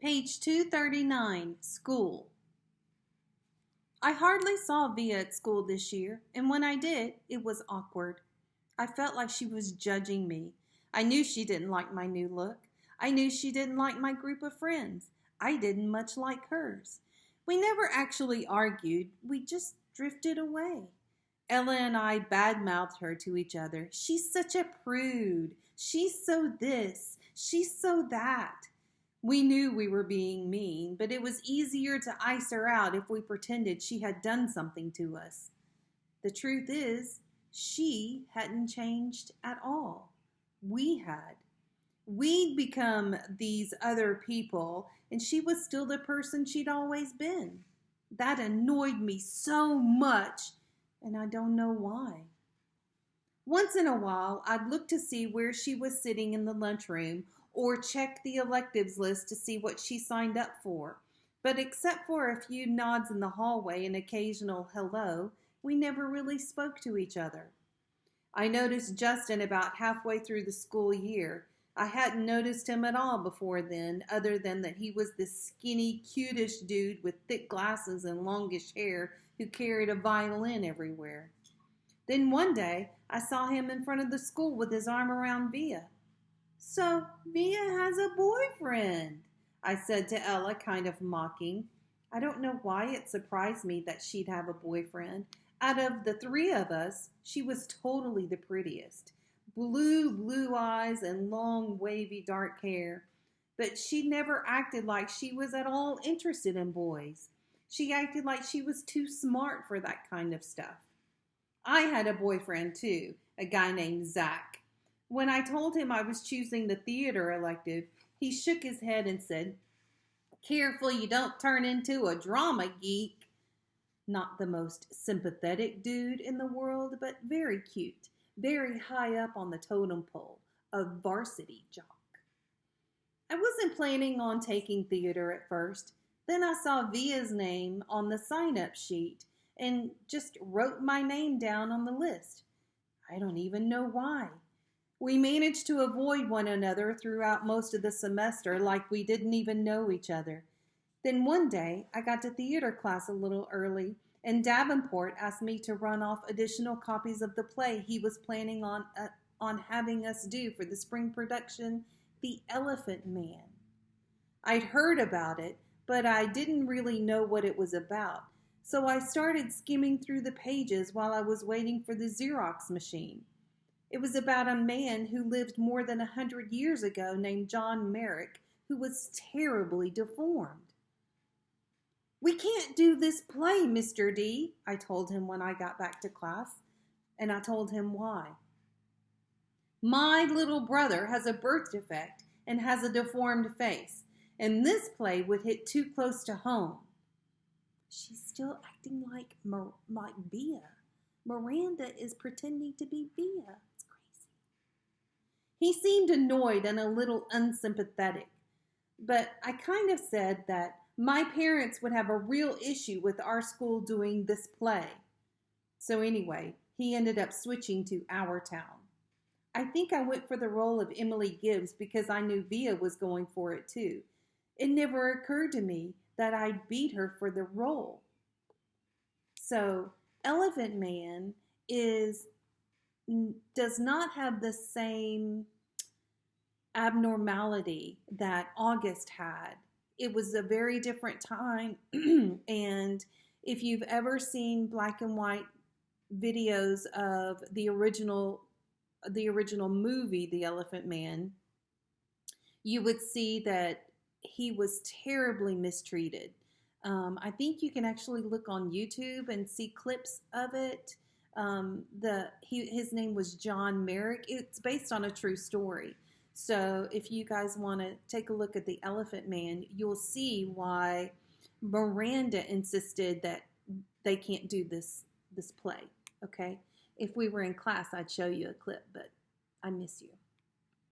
Page 239, School. I hardly saw Via at school this year, and when I did, it was awkward. I felt like she was judging me. I knew she didn't like my new look. I knew she didn't like my group of friends. I didn't much like hers. We never actually argued, we just drifted away. Ella and I badmouthed her to each other. She's such a prude. She's so this. She's so that. We knew we were being mean, but it was easier to ice her out if we pretended she had done something to us. The truth is, she hadn't changed at all. We had. We'd become these other people, and she was still the person she'd always been. That annoyed me so much, and I don't know why. Once in a while, I'd look to see where she was sitting in the lunchroom or check the electives list to see what she signed up for. But except for a few nods in the hallway and occasional hello, we never really spoke to each other. I noticed Justin about halfway through the school year. I hadn't noticed him at all before then, other than that he was this skinny, cutish dude with thick glasses and longish hair who carried a violin everywhere. Then one day, I saw him in front of the school with his arm around Via. "So, Via has a boyfriend," I said to Ella, kind of mocking. I don't know why it surprised me that she'd have a boyfriend. Out of the three of us, she was totally the prettiest. Blue eyes and long, wavy, dark hair. But she never acted like she was at all interested in boys. She acted like she was too smart for that kind of stuff. I had a boyfriend too, a guy named Zach. When I told him I was choosing the theater elective, he shook his head and said, "Careful you don't turn into a drama geek." Not the most sympathetic dude in the world, but very cute, very high up on the totem pole, a varsity jock. I wasn't planning on taking theater at first. Then I saw Via's name on the sign-up sheet and just wrote my name down on the list. I don't even know why. We managed to avoid one another throughout most of the semester like we didn't even know each other. Then one day, I got to theater class a little early, and Davenport asked me to run off additional copies of the play he was planning on having us do for the spring production, The Elephant Man. I'd heard about it, but I didn't really know what it was about, so I started skimming through the pages while I was waiting for the Xerox machine. It was about a man who lived more than 100 years ago named John Merrick, who was terribly deformed. "We can't do this play, Mr. D," I told him when I got back to class, and I told him why. "My little brother has a birth defect and has a deformed face, and this play would hit too close to home." She's still acting like Via. Miranda is pretending to be Via. It's crazy. He seemed annoyed and a little unsympathetic, but I kind of said that my parents would have a real issue with our school doing this play. So anyway, he ended up switching to Our Town. I think I went for the role of Emily Gibbs because I knew Via was going for it too. It never occurred to me that I'd beat her for the role. So Elephant Man does not have the same abnormality that August had. It was a very different time, and if you've ever seen black and white videos of the original movie, The Elephant Man, you would see that he was terribly mistreated. I think you can actually look on YouTube and see clips of it. His name was John Merrick. It's based on a true story. So if you guys want to take a look at The Elephant Man, you'll see why Miranda insisted that they can't do this play. Okay? If we were in class, I'd show you a clip, but I miss you.